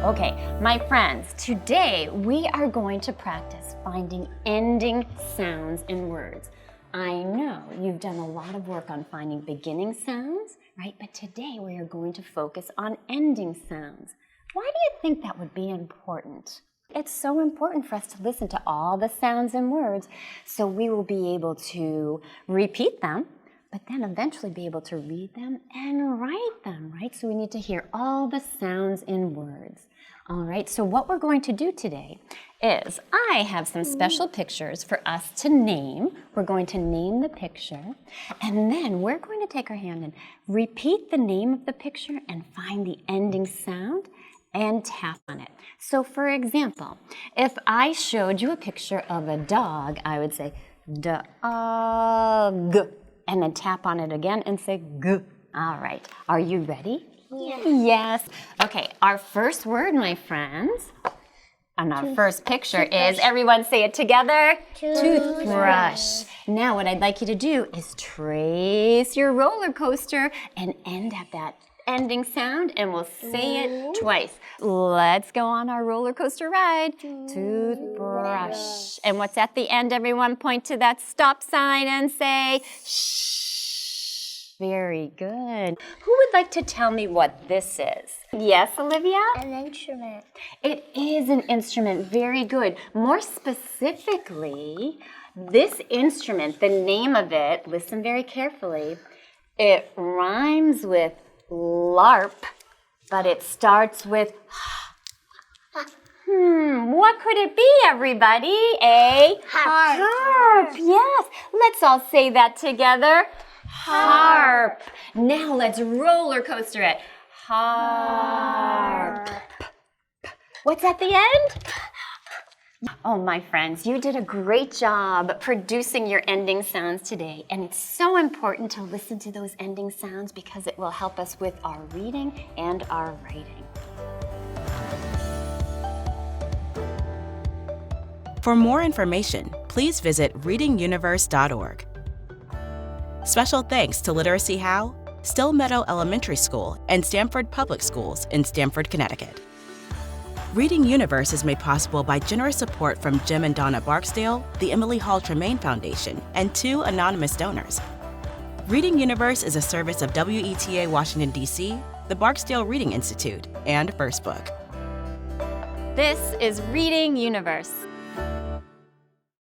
Okay, my friends, today we are going to practice finding ending sounds in words. I know you've done a lot of work on finding beginning sounds, right? But today we are going to focus on ending sounds. Why do you think that would be important? It's so important for us to listen to all the sounds in words so we will be able to repeat them, but then eventually be able to read them and write them, right? So we need to hear all the sounds in words. All right, so what we're going to do today is I have some special pictures for us to name. We're going to name the picture, and then we're going to take our hand and repeat the name of the picture and find the ending sound and tap on it. So for example, if I showed you a picture of a dog, I would say dog, and then tap on it again and say g. All right, are you ready? Yes. Yes. Okay, our first word, my friends, and our first picture is, everyone say it together, toothbrush. Now what I'd like you to do is trace your roller coaster and end at that ending sound, and we'll say it twice. Let's go on our roller coaster ride. Toothbrush. And what's at the end, everyone? Point to that stop sign and say shh. Very good. Who would like to tell me what this is? Yes, Olivia? An instrument. It is an instrument. Very good. More specifically, this instrument, the name of it, listen very carefully, it rhymes with LARP, but it starts with what could it be, everybody? A Harp. Harp. Yes. Let's all say that together. Harp. Now let's roller coaster it. Harp. What's at the end? Oh, my friends, you did a great job producing your ending sounds today. And it's so important to listen to those ending sounds because it will help us with our reading and our writing. For more information, please visit readinguniverse.org. Special thanks to Literacy How, Stillmeadow Elementary School, and Stamford Public Schools in Stamford, Connecticut. Reading Universe is made possible by generous support from Jim and Donna Barksdale, the Emily Hall Tremaine Foundation, and 2 anonymous donors. Reading Universe is a service of WETA Washington, D.C., the Barksdale Reading Institute, and First Book. This is Reading Universe.